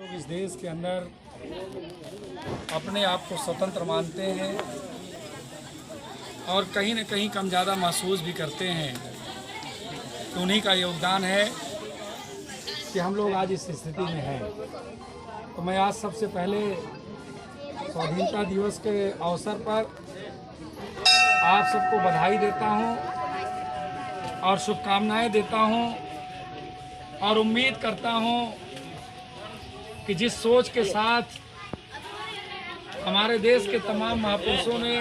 इस देश के अंदर अपने आप को स्वतंत्र मानते हैं और कहीं न कहीं कम ज़्यादा महसूस भी करते हैं कि उन्हीं का योगदान है कि हम लोग आज इस स्थिति में हैं। तो मैं आज सबसे पहले स्वाधीनता दिवस के अवसर पर आप सबको बधाई देता हूं और शुभकामनाएं देता हूं और उम्मीद करता हूं कि जिस सोच के साथ हमारे देश के तमाम महापुरुषों ने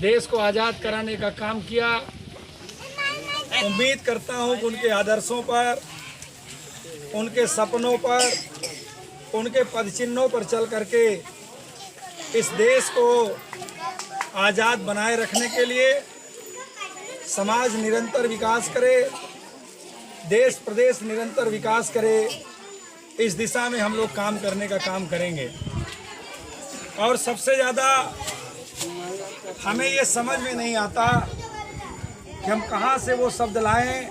देश को आज़ाद कराने का काम किया, उम्मीद करता हूं कि उनके आदर्शों पर, उनके सपनों पर, उनके पदचिन्हों पर चल करके इस देश को आज़ाद बनाए रखने के लिए समाज निरंतर विकास करे, देश प्रदेश निरंतर विकास करे। इस दिशा में हम लोग काम करने का काम करेंगे। और सबसे ज़्यादा हमें ये समझ में नहीं आता कि हम कहाँ से वो शब्द लाएं,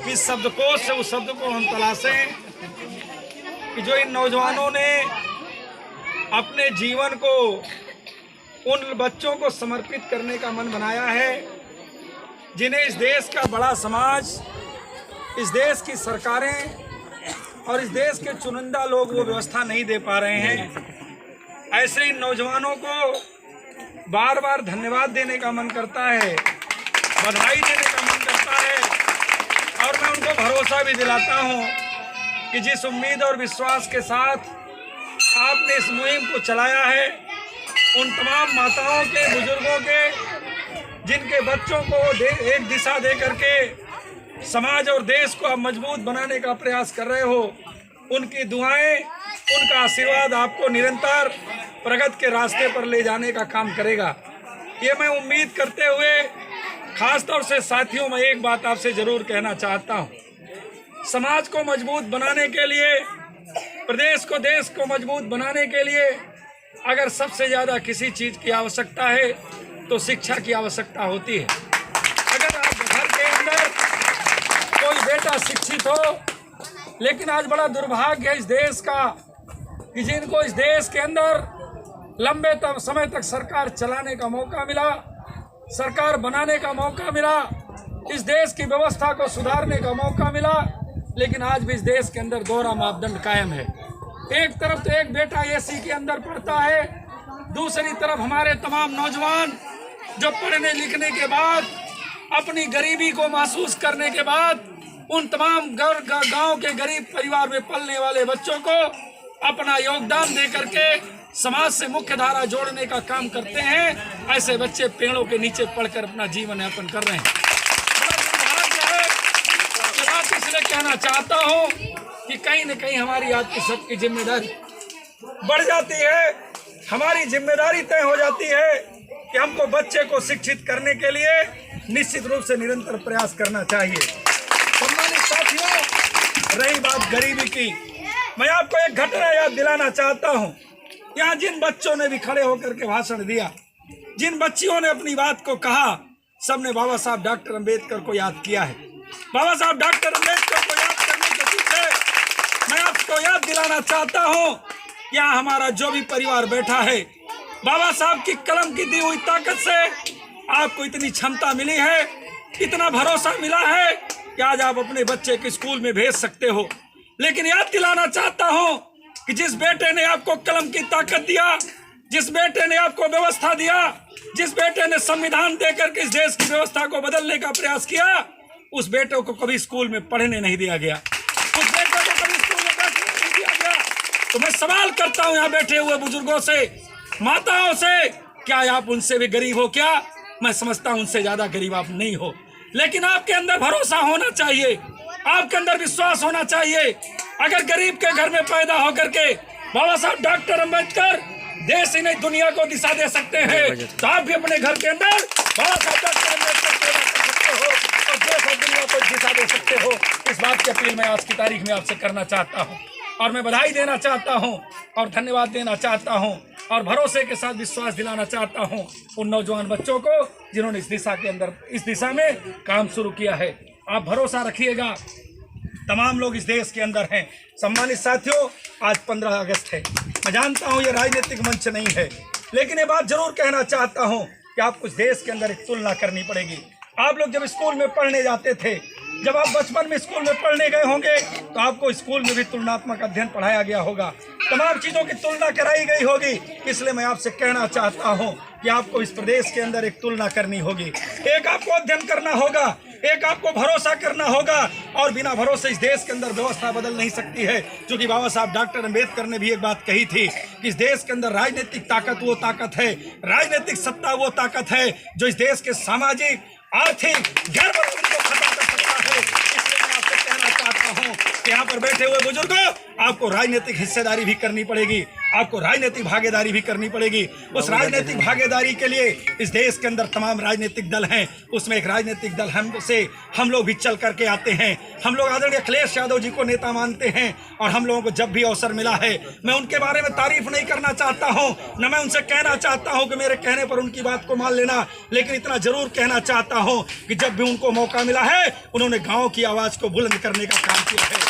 किस शब्दकोश से उस शब्द को हम तलाशें कि जो इन नौजवानों ने अपने जीवन को उन बच्चों को समर्पित करने का मन बनाया है जिन्हें इस देश का बड़ा समाज, इस देश की सरकारें और इस देश के चुनिंदा लोग वो व्यवस्था नहीं दे पा रहे हैं। ऐसे इन नौजवानों को बार बार धन्यवाद देने का मन करता है, बधाई देने का मन करता है और मैं उनको भरोसा भी दिलाता हूं कि जिस उम्मीद और विश्वास के साथ आपने इस मुहिम को चलाया है, उन तमाम माताओं के, बुजुर्गों के, जिनके बच्चों को एक दिशा दे करके समाज और देश को आप मजबूत बनाने का प्रयास कर रहे हो, उनकी दुआएं, उनका आशीर्वाद आपको निरंतर प्रगति के रास्ते पर ले जाने का काम करेगा। ये मैं उम्मीद करते हुए खास तौर से साथियों, मैं एक बात आपसे जरूर कहना चाहता हूँ। समाज को मजबूत बनाने के लिए, प्रदेश को, देश को मजबूत बनाने के लिए अगर सबसे ज़्यादा किसी चीज़ की आवश्यकता है तो शिक्षा की आवश्यकता होती है। अगर आप घर के अंदर कोई बेटा शिक्षित हो, लेकिन आज बड़ा दुर्भाग्य है इस देश का कि जिनको इस देश के अंदर लंबे समय तक सरकार चलाने का मौका मिला, सरकार बनाने का मौका मिला, इस देश की व्यवस्था को सुधारने का मौका मिला, लेकिन आज भी इस देश के अंदर दोहरा मापदंड कायम है। एक तरफ तो एक बेटा एसी के अंदर पढ़ता है, दूसरी तरफ हमारे तमाम नौजवान जो पढ़ने लिखने के बाद, अपनी गरीबी को महसूस करने के बाद, उन तमाम गांव के गरीब परिवार में पलने वाले बच्चों को अपना योगदान दे करके समाज से मुख्य धारा जोड़ने का काम करते हैं। ऐसे बच्चे पेड़ों के नीचे पढ़कर अपना जीवन यापन कर रहे हैं। बात इसलिए कहना चाहता हूँ कि कहीं न कहीं हमारी आपकी सबकी जिम्मेदारी बढ़ जाती है, हमारी जिम्मेदारी तय हो जाती है कि हमको बच्चे को शिक्षित करने के लिए निश्चित रूप से निरंतर प्रयास करना चाहिए। सम्मानित साथियों, रही बात गरीबी की, मैं आपको एक घटना याद दिलाना चाहता हूं। यहाँ जिन बच्चों ने भी खड़े होकर के भाषण दिया, जिन बच्चियों ने अपनी बात को कहा, सबने बाबा साहब डॉक्टर अंबेडकर को याद किया है। बाबा साहब डॉक्टर अंबेडकर को याद करने के पीछे मैं आपको याद दिलाना चाहता हूं, यहाँ हमारा जो भी परिवार बैठा है, बाबा साहब की कलम की दी हुई ताकत से आपको इतनी क्षमता मिली है, इतना भरोसा मिला है कि आज आप अपने बच्चे के स्कूल में भेज सकते हो। लेकिन याद दिलाना चाहता हूं कि जिस बेटे ने आपको कलम की ताकत दिया, जिस बेटे ने आपको व्यवस्था दिया, जिस बेटे ने संविधान देकर के इस देश की व्यवस्था को बदलने का प्रयास किया, उस बेटे को कभी स्कूल में पढ़ने नहीं दिया गया, उस बेटे को कभी स्कूल में बैठने नहीं दिया गया। तो मैं सवाल करता हूं यहाँ बैठे हुए बुजुर्गों से, माताओं से, क्या आप उनसे भी गरीब हो? क्या मैं समझता हूं उनसे ज्यादा गरीब आप नहीं हो, लेकिन आपके अंदर भरोसा होना चाहिए, आपके अंदर विश्वास होना चाहिए। अगर गरीब के घर में पैदा होकर के बाबा साहब डॉक्टर अंबेडकर देश ही नहीं दुनिया को दिशा दे सकते हैं, तो आप भी अपने घर के अंदर बाबा साहब डॉक्टर अंबेडकर पैदा कर सकते हो और देश और दुनिया को दिशा दे सकते हो। इस बात की अपील मैं आज की तारीख में आपसे करना चाहता हूँ और मैं बधाई देना चाहता हूँ और धन्यवाद देना चाहता हूँ और भरोसे के साथ विश्वास दिलाना चाहता हूँ उन नौजवान बच्चों को जिन्होंने इस दिशा के अंदर, इस दिशा में काम शुरू किया है। आप भरोसा रखिएगा तमाम लोग इस देश के अंदर हैं। सम्मानित साथियों, आज 15 अगस्त है। मैं जानता हूँ ये राजनीतिक मंच नहीं है, लेकिन ये बात जरूर कहना चाहता हूँ कि आपको इस देश के अंदर एक तुलना करनी पड़ेगी। आप लोग जब स्कूल में पढ़ने जाते थे, जब आप बचपन में स्कूल में पढ़ने गए होंगे, तो आपको स्कूल में भी तुलनात्मक अध्ययन पढ़ाया गया होगा, तमाम चीज़ों की तुलना कराई गई होगी। इसलिए मैं आपसे कहना चाहता हूं कि आपको इस प्रदेश के अंदर एक तुलना करनी होगी। एक आपको अध्ययन करना होगा, एक आपको भरोसा करना होगा, और बिना भरोसे इस देश के अंदर व्यवस्था बदल नहीं सकती है। क्योंकि बाबा साहब डॉक्टर अम्बेडकर ने भी एक बात कही थी कि इस देश के अंदर राजनीतिक ताकत वो ताकत है, राजनीतिक सत्ता वो ताकत है जो इस देश के सामाजिक आर्थिक गैरबराबरी को खत्म कर सकता है। इसलिए मैं आपसे कहना चाहता हूं कि यहाँ पर बैठे हुए बुजुर्गों, आपको राजनीतिक हिस्सेदारी भी करनी पड़ेगी, आपको राजनीतिक भागीदारी भी करनी पड़ेगी। उस राजनीतिक भागीदारी के लिए इस देश के अंदर तमाम राजनीतिक दल हैं, उसमें एक राजनीतिक दल हम लोग भी चल करके आते हैं। हम लोग आदरणीय अखिलेश यादव जी को नेता मानते हैं, और हम लोगों को जब भी अवसर मिला है, मैं उनके बारे में तारीफ नहीं करना चाहता हूं, न मैं उनसे कहना चाहता हूं कि मेरे कहने पर उनकी बात को मान लेना, लेकिन इतना जरूर कहना चाहता हूं कि जब भी उनको मौका मिला है, उन्होंने गाँव की आवाज़ को बुलंद करने का काम किया है,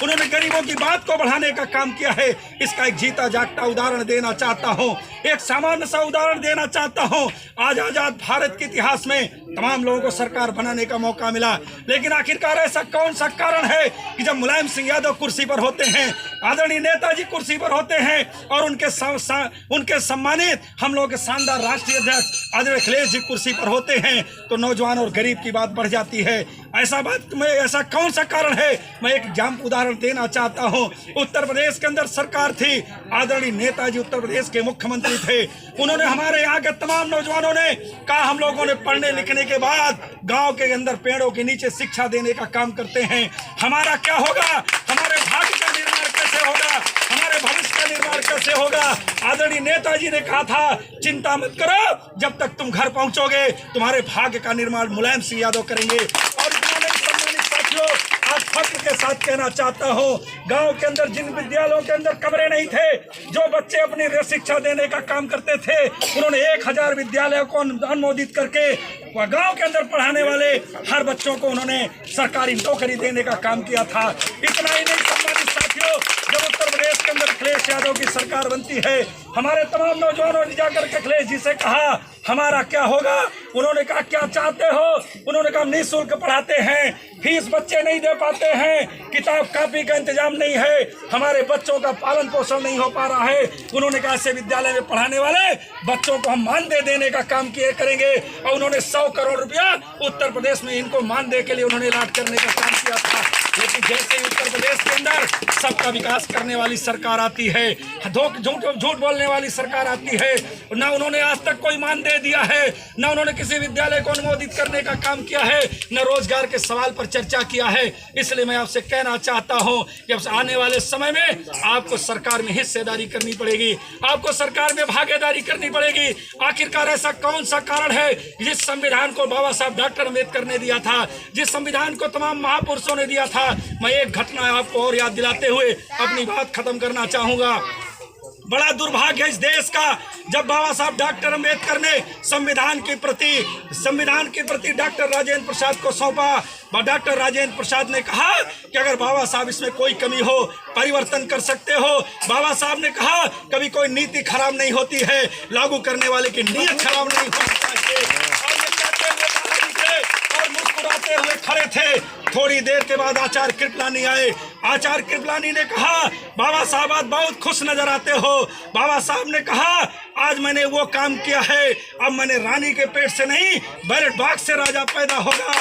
उन्होंने गरीबों की बात को बढ़ाने का काम किया है। इसका एक जीता जागता उदाहरण देना चाहता हूं, एक सामान्य सा उदाहरण देना चाहता हूं। आज आजाद भारत के इतिहास में तमाम लोगों को सरकार बनाने का मौका मिला, लेकिन आखिरकार ऐसा कौन सा कारण है कि जब मुलायम सिंह यादव कुर्सी पर होते हैं, आदरणीय नेताजी कुर्सी पर होते हैं, और उनके सम्मानित हम लोगों के शानदार राष्ट्रीय अध्यक्ष आदरणीय अखिलेश जी कुर्सी पर होते हैं, तो नौजवान और गरीब की बात बढ़ जाती है। ऐसा कौन सा कारण है? मैं एक उदाहरण देना चाहता हूं। उत्तर प्रदेश के अंदर सरकार थी, आदरणीय नेताजी उत्तर प्रदेश के मुख्यमंत्री थे। उन्होंने हमारे यहाँ के तमाम नौजवानों ने कहा, हम लोगों ने पढ़ने लिखने के बाद गांव के अंदर पेड़ों के नीचे शिक्षा देने का काम करते हैं। हमारा क्या होगा? हमारे भाग्य का निर्माण कैसे होगा? हमारे भविष्य का निर्माण कैसे होगा? आदरणीय नेताजी ने कहा था, चिंता मत करो, जब तक तुम घर पहुंचोगे तुम्हारे भाग्य का निर्माण मुलायम सिंह यादव करेंगे। और सम्मानित साथियों, आज फख्र के साथ कहना चाहता हूं, गांव के अंदर जिन विद्यालयों के अंदर कमरे नहीं थे, जो बच्चे अपनी शिक्षा देने का काम करते थे, उन्होंने 1000 विद्यालयों को अनुमोदित करके गांव के अंदर पढ़ाने वाले हर बच्चों को उन्होंने सरकारी नौकरी देने का काम किया था। इतना ही नहीं सम्मानित साथियों, जब उत्तर प्रदेश के अंदर अखिलेश यादव की सरकार बनती है, हमारे तमाम नौजवानों ने जाकर के अखिलेश जी से कहा, हमारा क्या होगा? उन्होंने कहा, क्या चाहते हो? उन्होंने कहा, निःशुल्क पढ़ाते हैं, फीस बच्चे नहीं दे पाते हैं, किताब कापी का इंतजाम नहीं है, हमारे बच्चों का पालन पोषण नहीं हो पा रहा है। उन्होंने कहा, ऐसे विद्यालय में पढ़ाने वाले बच्चों को हम मानदेय देने का काम करेंगे, और उन्होंने 100 करोड़ रुपया उत्तर प्रदेश में इनको मानदेय के लिए उन्होंने अलॉट करने का काम किया था। लेकिन जैसे ही उत्तर प्रदेश के अंदर सबका विकास करने वाली सरकार आती है, झूठ बोलने वाली सरकार आती है, न उन्होंने आज तक कोई मानदेय दिया है, न उन्होंने किसी विद्यालय को अनुमोदित करने का काम किया है, न रोजगार के सवाल पर चर्चा किया है। इसलिए मैं आपसे कहना चाहता हूं कि अब आने वाले समय में आपको सरकार में हिस्सेदारी करनी पड़ेगी, आपको सरकार में भागीदारी करनी पड़ेगी। आखिरकार ऐसा कौन सा कारण है जिस संविधान को बाबा साहब डॉक्टर अम्बेडकर ने दिया था, जिस संविधान को तमाम महापुरुषों ने दिया था? मैं एक घटना आपको और याद दिलाते हुए अपनी बात खत्म करना चाहूंगा। बड़ा दुर्भाग्य है इस देश का, जब बाबा साहब डॉक्टर अम्बेडकर ने संविधान के प्रति डॉक्टर राजेंद्र प्रसाद को सौंपा, डॉक्टर राजेंद्र प्रसाद ने कहा कि अगर बाबा साहब इसमें कोई कमी हो परिवर्तन कर सकते हो। बाबा साहब ने कहा, कभी कोई नीति खराब नहीं होती है, लागू करने वाले की नीयत खराब नहीं होनी चाहिए। और मुस्कुराते हुए खड़े थे। थोड़ी देर के बाद आचार्य कृपलानी आए। आचार्य कृपलानी ने कहा, बाबा साहब आज बहुत खुश नजर आते हो। बाबा साहब ने कहा, आज मैंने वो काम किया है, अब मैंने रानी के पेट से नहीं बैलेट बॉक्स से राजा पैदा होगा,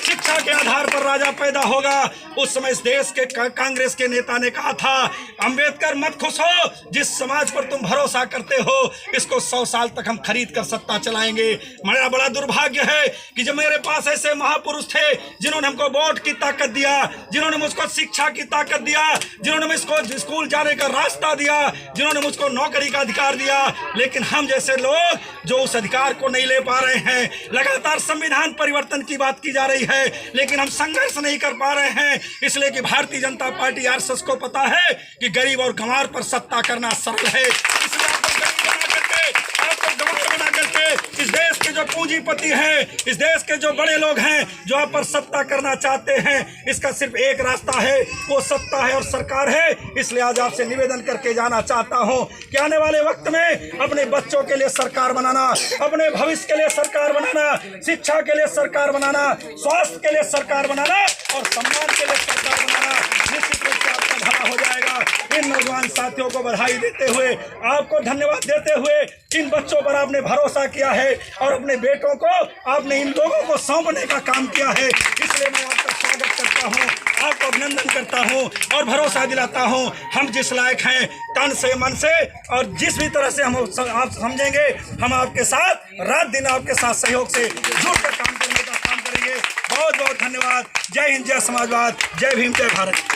शिक्षा के आधार पर राजा पैदा होगा। उस समय इस देश के कांग्रेस के नेता ने कहा था, अंबेडकर मत खुश हो, जिस समाज पर तुम भरोसा करते हो इसको 100 साल तक हम खरीद कर सत्ता चलाएंगे। मेरा बड़ा दुर्भाग्य है कि जब मेरे पास ऐसे महापुरुष थे जिन्होंने हमको वोट की ताकत दिया, जिन्होंने मुझको शिक्षा की ताकत दिया, जिन्होंने मुझको स्कूल जाने का रास्ता दिया, जिन्होंने मुझको नौकरी का अधिकार दिया, लेकिन हम जैसे लोग जो उस अधिकार को नहीं ले पा रहे हैं। लगातार संविधान परिवर्तन की बात की जा रही है, लेकिन हम संघर्ष नहीं कर पा रहे हैं, इसलिए कि भारतीय जनता पार्टी आरएसएस को पता है कि गरीब और गंवार पर सत्ता करना सरल है। इसलिए आपको गरीब बना करके, आपको गंवार बना करके इस देश के जो पूंजीपति हैं, इस देश के जो बड़े लोग हैं, जो आप पर सत्ता करना चाहते हैं, इसका सिर्फ एक रास्ता है, वो सत्ता है और सरकार है। इसलिए आज आपसे निवेदन करके जाना चाहता हूं कि आने वाले वक्त में अपने बच्चों के लिए सरकार बनाना, अपने भविष्य के लिए सरकार बनाना, शिक्षा के लिए सरकार बनाना, स्वास्थ्य के लिए सरकार बनाना और सम्मान के लिए सरकार बनाना, निश्चित रूप से आपका भला हो जाएगा। इन नौजवान साथियों को बधाई देते हुए, आपको धन्यवाद देते हुए, इन बच्चों पर आपने भरोसा किया है और अपने बेटों को आपने इन लोगों को सौंपने का काम किया है, इसलिए मैं आपका स्वागत करता हूं, आपको अभिनंदन करता हूं और भरोसा दिलाता हूं हम जिस लायक हैं, तन से मन से और जिस भी तरह से हम आप समझेंगे, हम आपके साथ रात दिन आपके साथ सहयोग से जुड़कर काम करने का काम करेंगे। बहुत बहुत धन्यवाद। जय हिंद, जय समाजवाद, जय भीम, जय भारत।